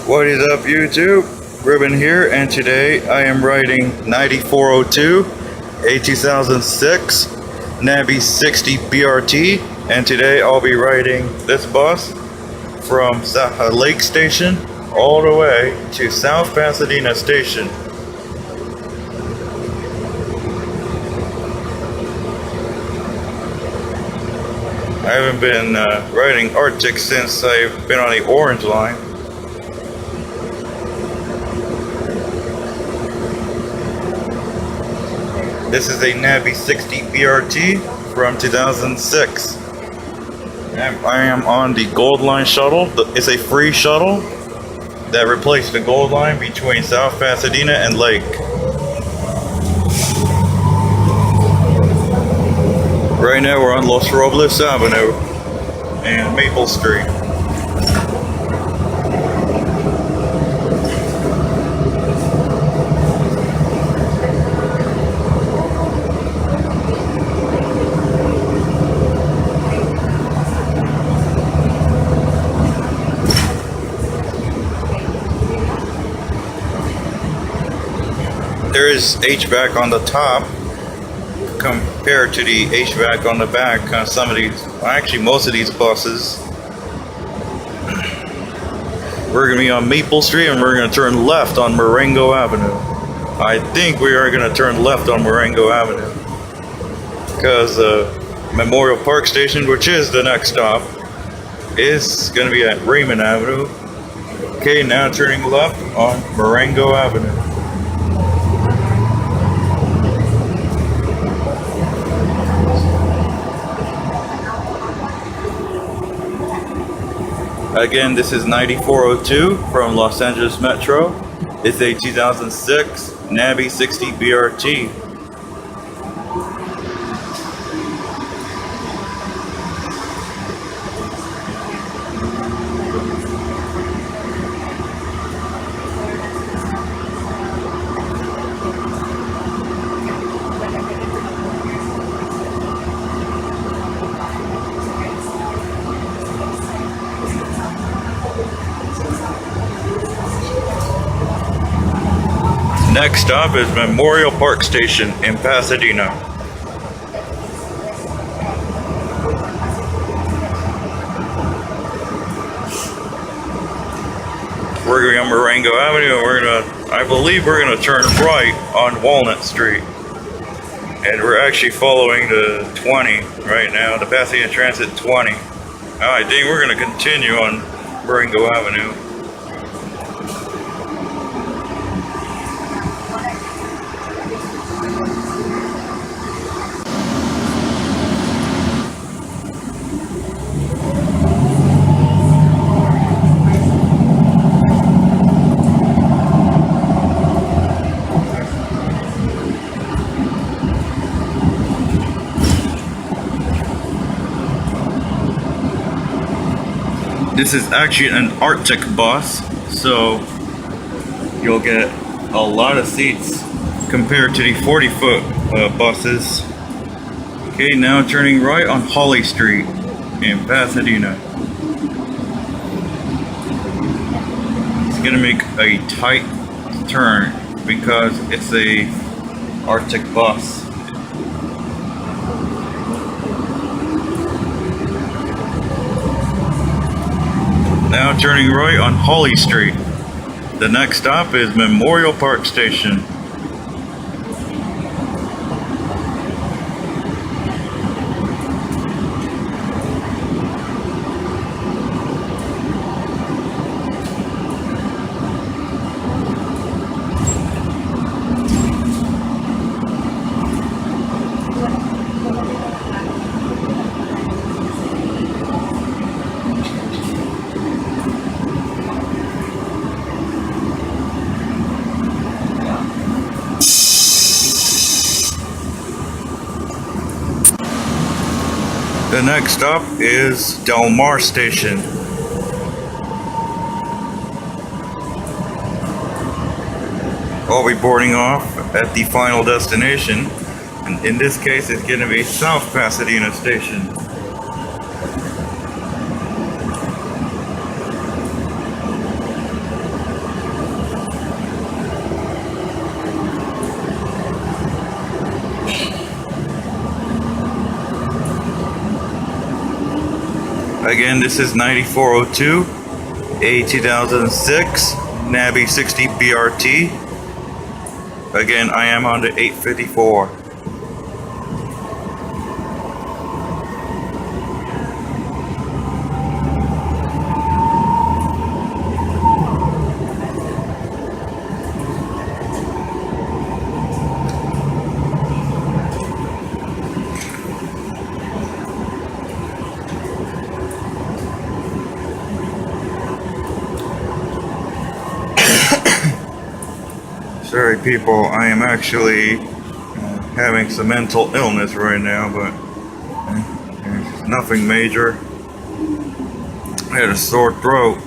What is up, YouTube? Ruben here, and today I am riding 9402, a 2006 Nabi 60 BRT, and today I'll be riding this bus from Lake Station all the way to South Pasadena Station. I haven't been riding Artic since I've been on the orange line. This is a Nabi 60 BRT from 2006. I am on the Gold Line shuttle. It's a free shuttle that replaced the Gold Line between South Pasadena and Lake. Right now we're on Los Robles Avenue and Maple Street. There is HVAC on the top compared to the HVAC on the back. Some of these, actually most of these buses, we're going to be on Maple Street and we're going to turn left on Marengo Avenue. I think we are going to turn left on Marengo Avenue because Memorial Park Station, which is the next stop, is going to be at Raymond Avenue. Okay, now turning left on Marengo Avenue. Again, this is 9402 from Los Angeles Metro. It's a 2006 Nabi 60 BRT. Next stop is Memorial Park Station in Pasadena. We're going on Marengo Avenue, and I believe we're gonna turn right on Walnut Street. And we're actually following the 20 right now, the Pasadena Transit 20. I think we're gonna continue on Marengo Avenue. This is actually an Artic bus, so you'll get a lot of seats compared to the 40-foot buses. Okay, now turning right on Holly Street in Pasadena. It's gonna make a tight turn because it's a Artic bus. Now turning right on Holly Street. The next stop is Memorial Park Station. The next stop is Del Mar Station. I'll be boarding off at the final destination, and in this case it's going to be South Pasadena Station. Again, this is 9402, a 2006 Nabi 60 BRT. Again, I am on the 854. Sorry people, I am actually having some mental illness right now, but nothing major. I had a sore throat.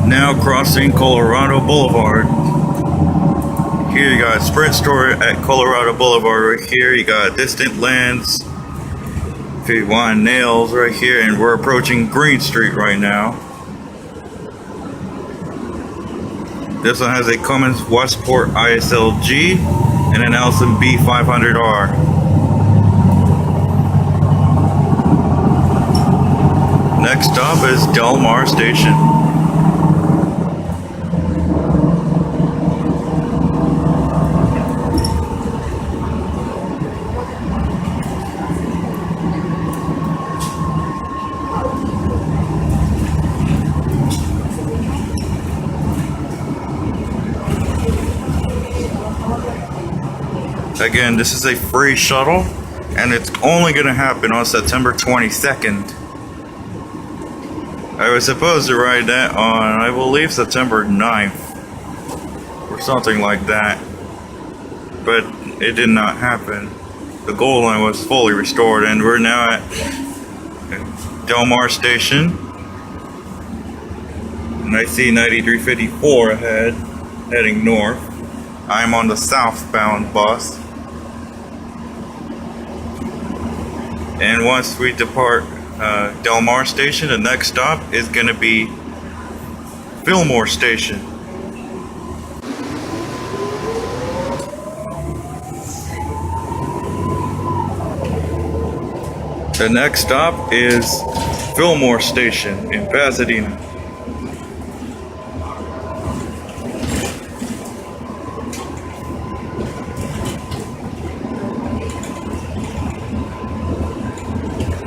Now crossing Colorado Boulevard. Here you got Sprint Store at Colorado Boulevard right here. You got Distant Lands, if you want nails right here, and we're approaching Green Street right now. This one has a Cummins Westport ISL G and an Allison B500R. Next stop is Del Mar Station. Again, this is a free shuttle, and it's only going to happen on September 22nd. I was supposed to ride that on, I believe, September 9th, or something like that, but it did not happen. The goal line was fully restored, and we're now at Del Mar Station, and I see 9354 ahead, heading north. I'm on the southbound bus. And once we depart Del Mar Station, the next stop is going to be Fillmore Station. The next stop is Fillmore Station in Pasadena.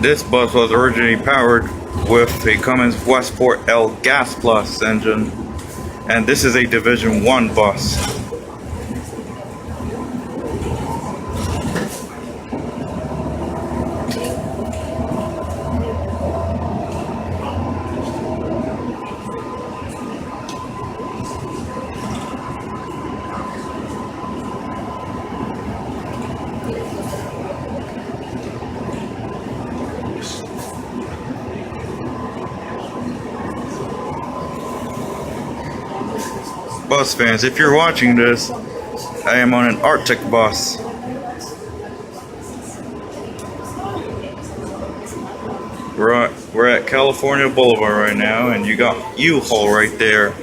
This bus was originally powered with a Cummins Westport L Gas Plus engine, and this is a Division 1 bus. Bus fans, if you're watching this, I am on an Artic bus. We're at California Boulevard right now, and you got U-Haul right there.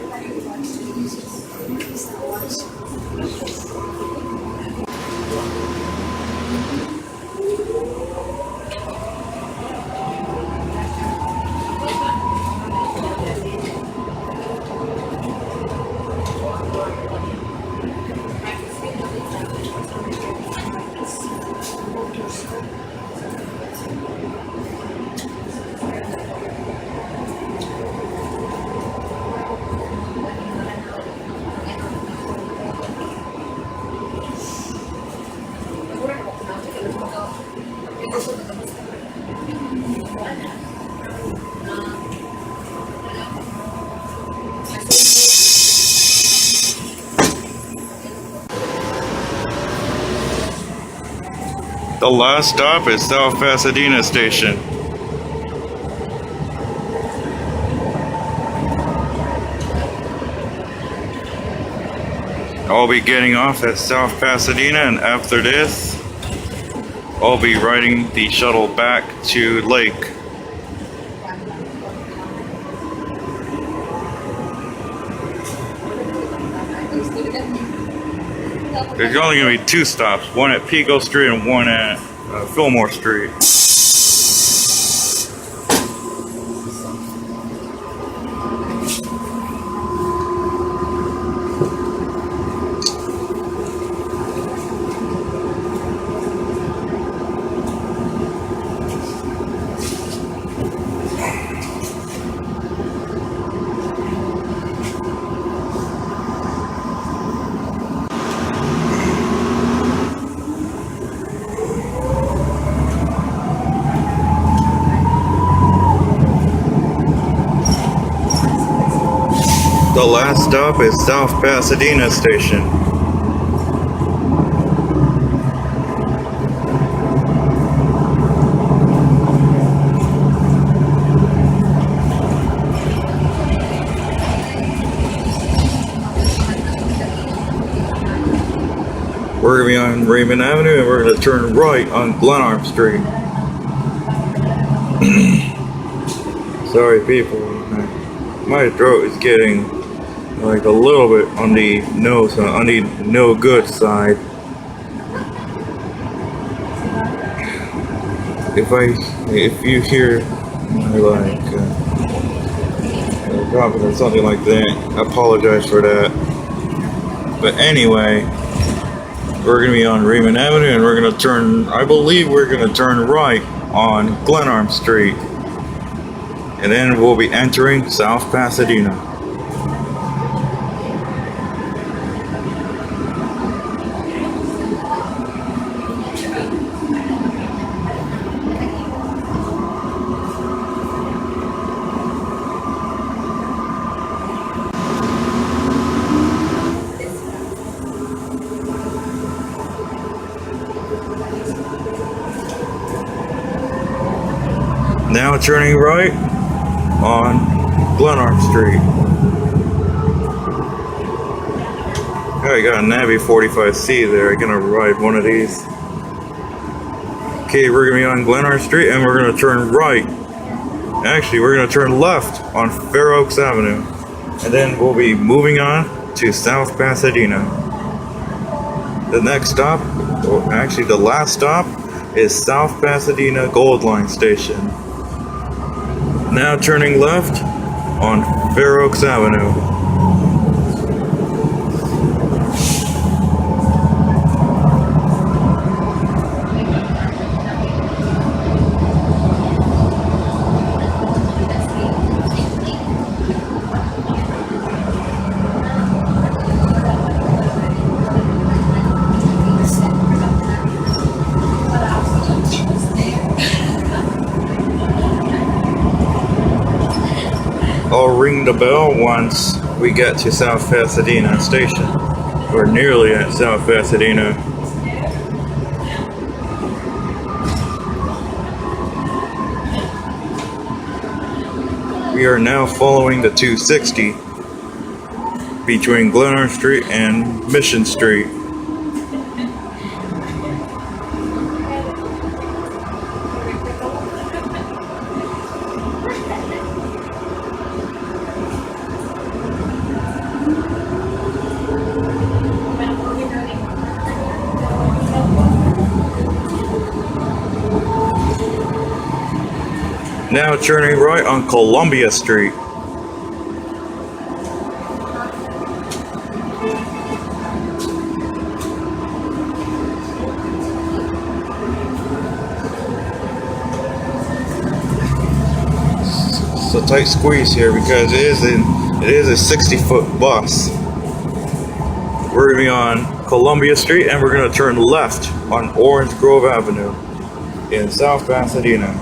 The last stop is South Pasadena Station. I'll be getting off at South Pasadena, and after this, I'll be riding the shuttle back to Lake. There's only going to be 2 stops, one at Pico Street and one at Fillmore Street. The last stop is South Pasadena Station. We're going to be on Raymond Avenue and we're going to turn right on Glenarm Street. Sorry people, my throat is getting like a little bit on the nose, on the no good side. If you hear like dropping or something like that, I apologize for that. But anyway, we're gonna be on Raymond Avenue and we're gonna turn, I believe we're gonna turn right on Glenarm Street. And then we'll be entering South Pasadena. Now turning right on Glenarm Street. I got a Nabi 45C there. I'm gonna ride one of these. Okay, we're gonna be on Glenarm Street and we're gonna turn right. Actually, we're gonna turn left on Fair Oaks Avenue. And then we'll be moving on to South Pasadena. The next stop, or actually the last stop, is South Pasadena Gold Line Station. Now turning left on Fair Oaks Avenue. I'll ring the bell once we get to South Pasadena Station. We're nearly at South Pasadena. We are now following the 260 between Glenarm Street and Mission Street. Now turning right on Columbia Street. It's a tight squeeze here because it is a 60-foot bus. We're gonna be on Columbia Street and we're gonna turn left on Orange Grove Avenue in South Pasadena.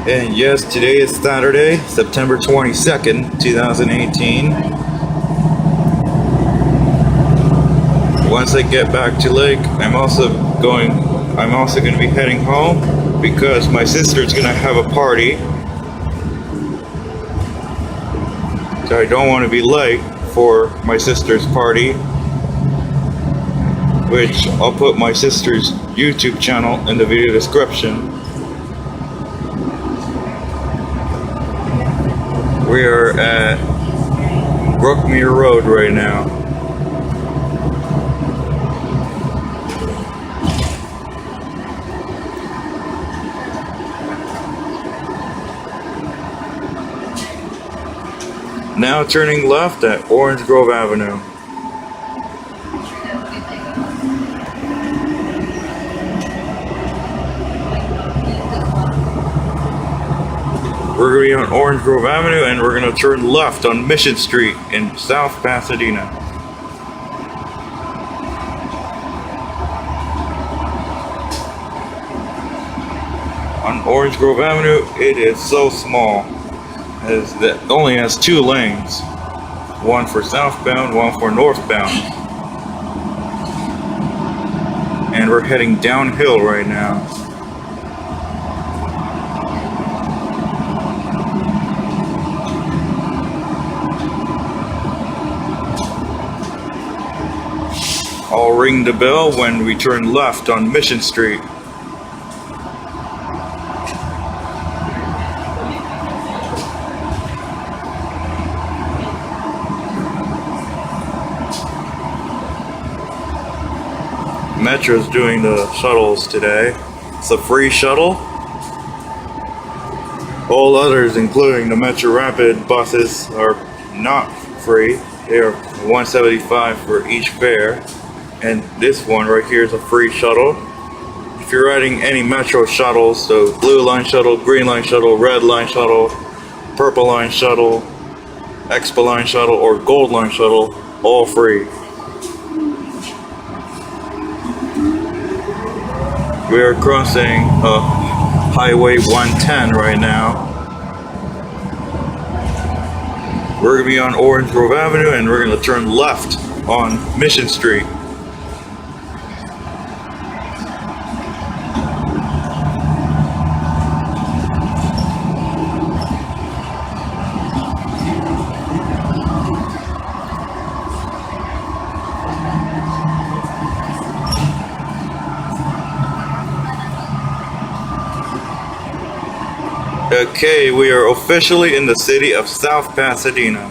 And yes, today is Saturday, September 22nd, 2018. Once I get back to Lake, I'm also going to be heading home because my sister's going to have a party. So I don't want to be late for my sister's party, which I'll put my sister's YouTube channel in the video description. We are at Brookmere Road right now. Now turning left at Orange Grove Avenue. We're going to be on Orange Grove Avenue and we're going to turn left on Mission Street in South Pasadena. On Orange Grove Avenue, it is so small, as that only has 2 lanes. One for southbound, one for northbound. And we're heading downhill right now. I'll ring the bell when we turn left on Mission Street. Metro's doing the shuttles today. It's a free shuttle. All others, including the Metro Rapid buses, are not free. They are $175 for each fare. And this one right here is a free shuttle. If you're riding any Metro shuttles, so blue line shuttle, green line shuttle, red line shuttle, purple line shuttle, Expo line shuttle, or gold line shuttle, all free. We are crossing Highway 110 right now. We're going to be on Orange Grove Avenue and we're going to turn left on Mission Street. Okay, we are officially in the city of South Pasadena.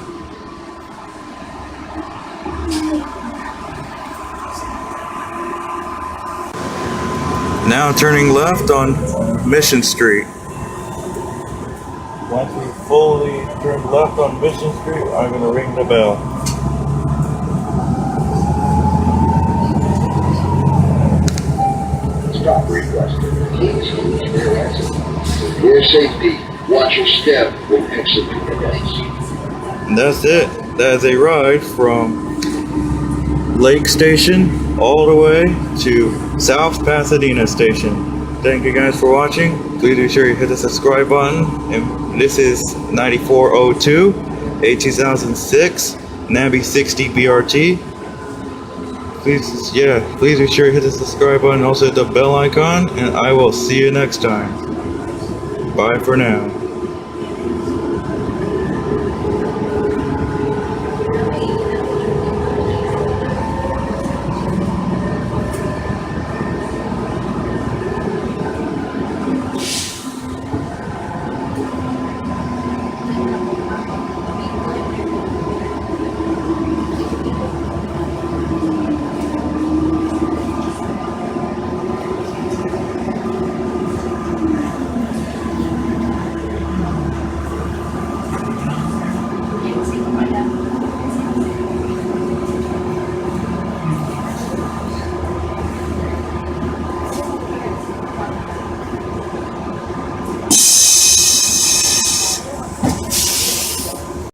Now turning left on Mission Street. Once we fully turn left on Mission Street, I'm going to ring the bell. Stop requested. Please use rear exit. For your safety, watch your step when exiting the bus. And that's it. That's a ride from Lake Station all the way to South Pasadena Station. Thank you guys for watching. Please be sure you hit the subscribe button. And this is 9402, a 2006 Nabi 60 BRT. Please be sure you hit the subscribe button, also hit the bell icon, and I will see you next time. Bye for now.